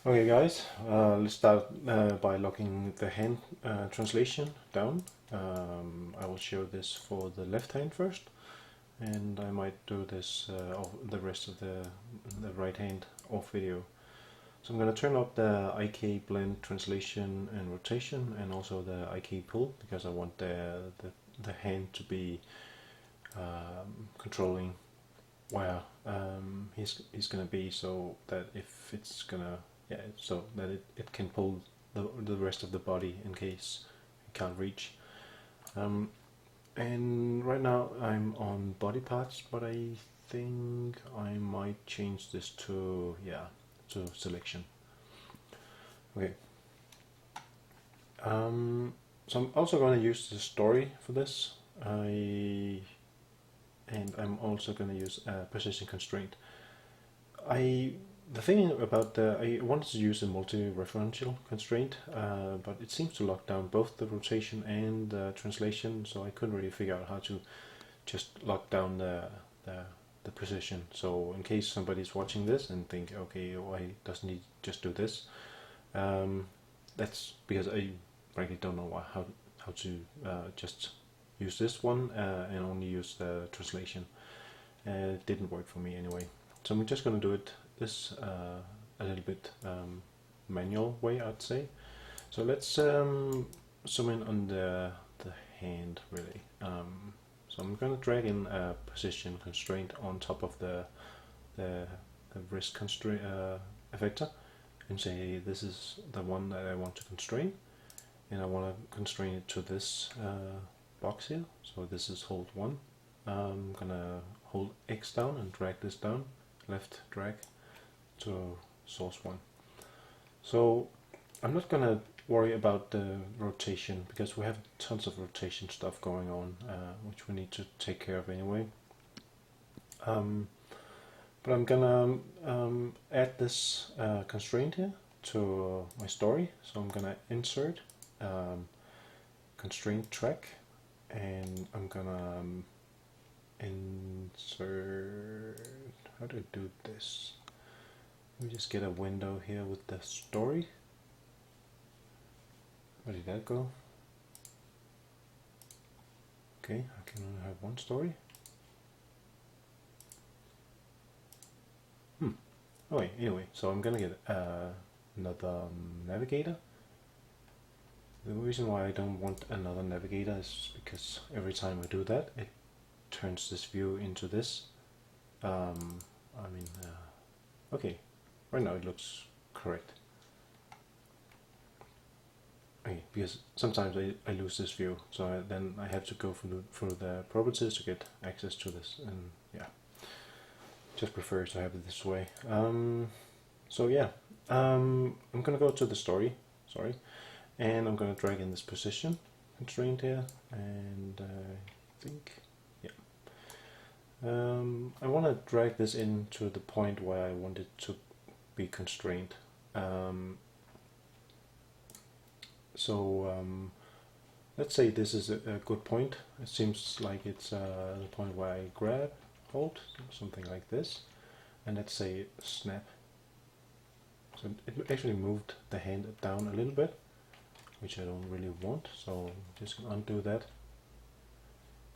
Okay guys, let's start by locking the hand translation down. I will show this for the left hand first, and I might do this of the rest of the right hand off video. So I'm going to turn up the IK blend translation and rotation, and also the IK pull, because I want the hand to be controlling where he's going to be, so that if it's gonna so that it can pull the rest of the body in case it can't reach. And right now I'm on body parts, but I think I might change this to selection. Okay. So I'm also going to use the story for this. And I'm also going to use a position constraint. The thing about I wanted to use a multi-referential constraint, but it seems to lock down both the rotation and the translation, so I couldn't really figure out how to just lock down the position. So in case somebody's watching this and think, okay, why doesn't he just do this? That's because I frankly don't know how to just use this one and only use the translation. It didn't work for me anyway. So I'm just going to do it this a little bit manual way, I'd say. So let's zoom in on the hand really. So I'm going to drag in a position constraint on top of the wrist constraint effector, and say this is the one that I want to constrain, and I want to constrain it to this box here. So this is hold 1. I'm gonna hold X down and drag this down, left drag to source 1. So I'm not gonna worry about the rotation, because we have tons of rotation stuff going on, which we need to take care of anyway. But I'm gonna add this constraint here to my story. So I'm gonna insert constraint track, and I'm gonna insert, how do I do this? Let me just get a window here with the story. Where did that go? Okay, I can only have one story. Oh wait, anyway, so I'm gonna get another navigator. The reason why I don't want another navigator is because every time I do that, it turns this view into this. Okay, right now it looks correct. Okay, because sometimes I lose this view, so then I have to go through the properties to get access to this, and yeah, just prefer to have it this way. So yeah, I'm gonna go to the story, and I'm gonna drag in this position constraint here, and I think, yeah. I want to drag this into the point where I want it to be constrained. Let's say this is a good point. It seems like it's the point where I grab, hold, something like this, and let's say snap. So it actually moved the hand down a little bit, which I don't really want, so I'm just gonna undo that.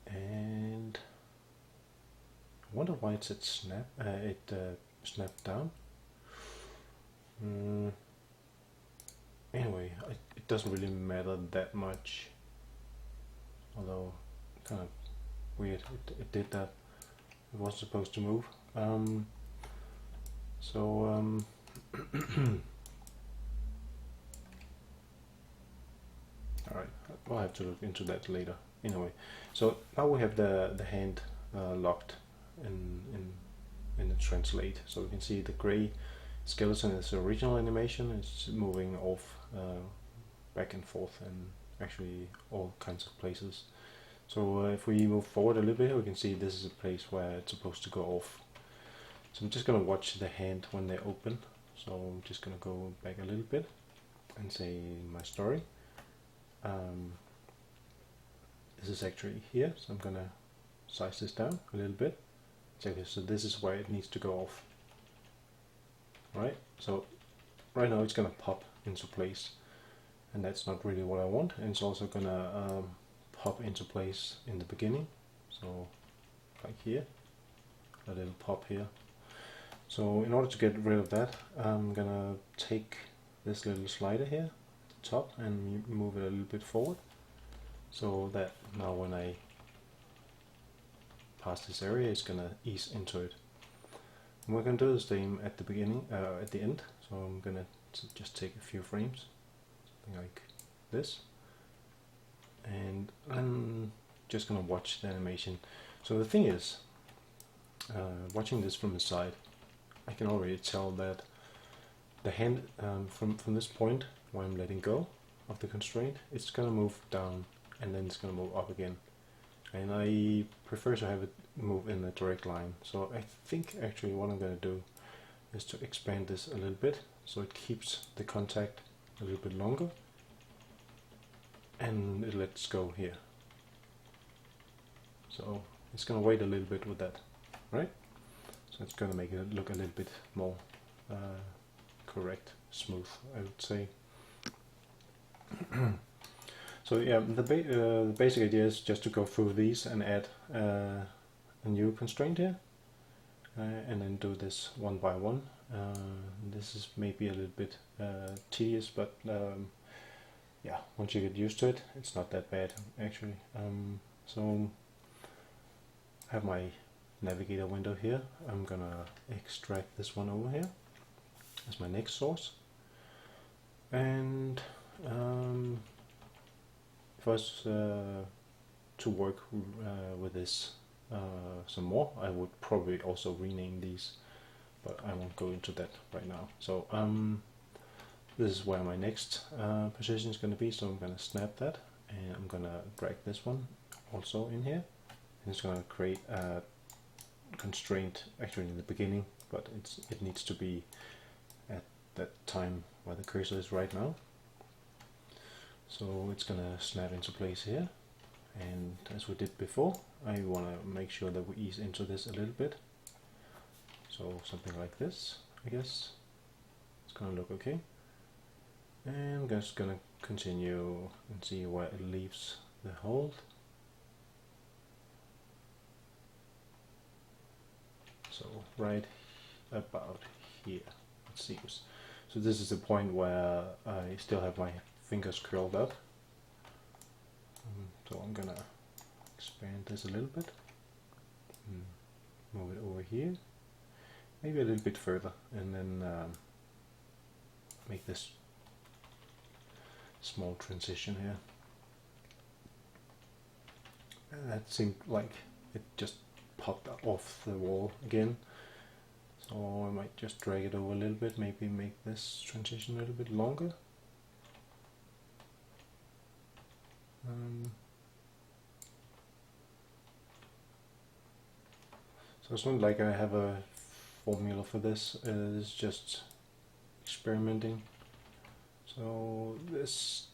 And I wonder why it said snap. Snapped down. Anyway, it doesn't really matter that much, although kind of weird. It did that. It was supposed to move. Alright, I'll have to look into that later. Anyway, so now we have the hand locked in the translate. So we can see the gray skeleton is the original animation. It's moving off back and forth, and actually all kinds of places. So if we move forward a little bit, we can see this is a place where it's supposed to go off. So I'm just going to watch the hand when they open. So I'm just going to go back a little bit and say my story. This is actually here, so I'm going to size this down a little bit. Okay, so this is where it needs to go off. Right, so right now it's gonna pop into place, and that's not really what I want. And it's also gonna pop into place in the beginning, so like here, a little pop here. So in order to get rid of that, I'm gonna take this little slider here at the top and move it a little bit forward, so that now when I pass this area, it's gonna ease into it. And we're gonna do the same at the beginning, at the end. So I'm gonna just take a few frames, something like this, and I'm just gonna watch the animation. So the thing is, watching this from the side, I can already tell that the hand from this point where I'm letting go of the constraint, it's gonna move down and then it's gonna move up again. And I prefer to have it move in a direct line. So I think actually what I'm gonna do is to expand this a little bit so it keeps the contact a little bit longer and it lets go here. So it's gonna wait a little bit with that, right? So it's gonna make it look a little bit more correct, smooth, I would say. So yeah, the basic idea is just to go through these and add a new constraint here, and then do this one by one. This is maybe a little bit tedious, but yeah, once you get used to it, it's not that bad actually. So I have my navigator window here. I'm gonna extract this one over here as my next source, and if I was to work with this some more, I would probably also rename these, but I won't go into that right now. So this is where my next position is going to be, so I'm going to snap that, and I'm going to drag this one also in here, and it's going to create a constraint actually in the beginning, but it needs to be at that time where the cursor is right now. So it's going to snap into place here, and as we did before, I want to make sure that we ease into this a little bit. So something like this, I guess. It's going to look okay. And I'm just going to continue and see where it leaves the hold. So right about here, it seems. So this is the point where I still have my fingers curled up. So I'm gonna expand this a little bit, move it over here, maybe a little bit further, and then make this small transition here. And that seemed like it just popped off the wall again, so I might just drag it over a little bit, maybe make this transition a little bit longer. So it's not like I have a formula for this, it's just experimenting. So this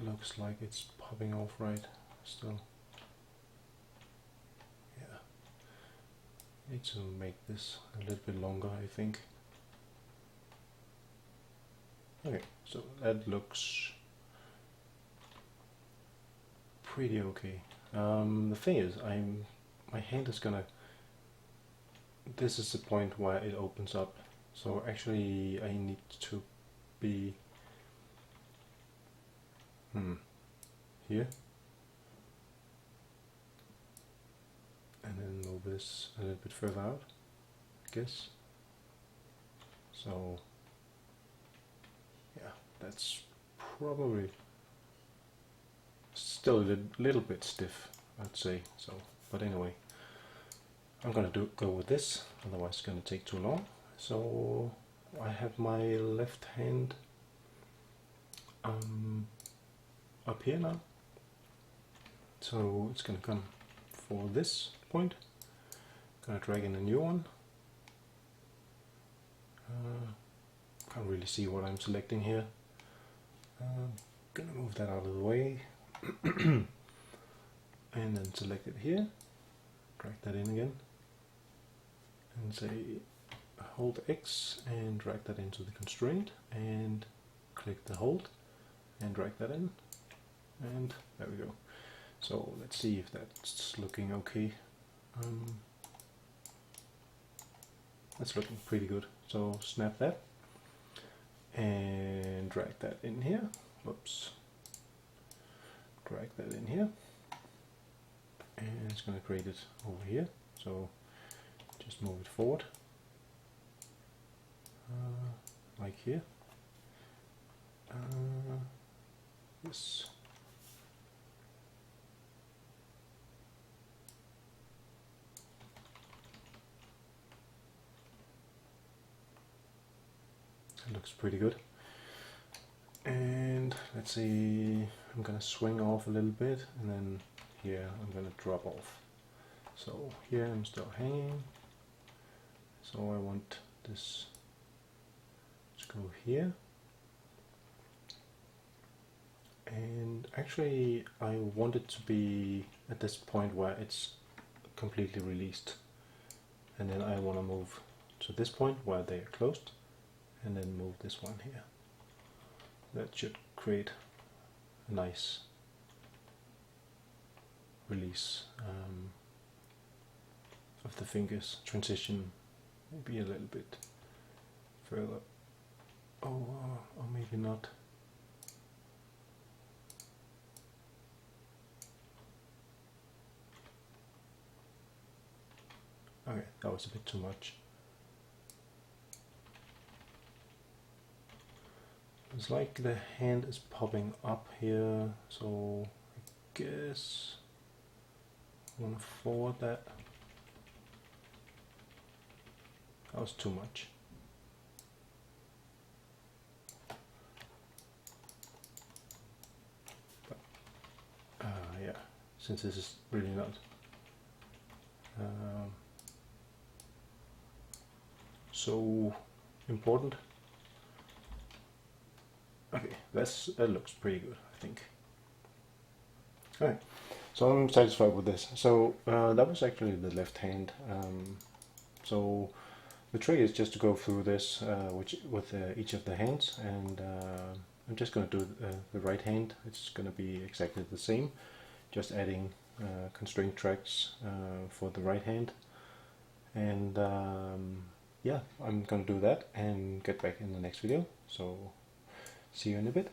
looks like it's popping off right still. Yeah, need to make this a little bit longer, I think. Okay, so that looks pretty okay. The thing is, my hand is gonna, this is the point where it opens up, so actually I need to be here, and then move this a little bit further out, I guess. So yeah, that's probably still a little bit stiff, I'd say. So, but anyway, I'm gonna go with this, otherwise it's gonna take too long. So I have my left hand up here now, so it's gonna come for this point. Gonna drag in a new one. Can't really see what I'm selecting here. Gonna move that out of the way. And then select it here, drag that in again, and say hold X and drag that into the constraint, and click the hold and drag that in, and there we go. So let's see if that's looking okay. That's looking pretty good. So snap that and drag that in here. Whoops. Drag that in here, and it's going to create it over here. So just move it forward, like here. This. It looks pretty good. And let's see, I'm gonna swing off a little bit, and then here I'm gonna drop off. So here I'm still hanging. So I want this to go here. And actually I want it to be at this point where it's completely released. And then I want to move to this point where they are closed, and then move this one here. That should create a nice release of the fingers. Transition maybe a little bit further. Oh, or maybe not. Okay, that was a bit too much. It's like the hand is popping up here, so I guess I want to forward that. That was too much. But, yeah, since this is really not so important. Okay, that looks pretty good, I think. Alright, so I'm satisfied with this. So that was actually the left hand. So the trick is just to go through this with each of the hands, and I'm just going to do the right hand. It's going to be exactly the same, just adding constraint tracks for the right hand. And yeah, I'm going to do that and get back in the next video. So see you in a bit.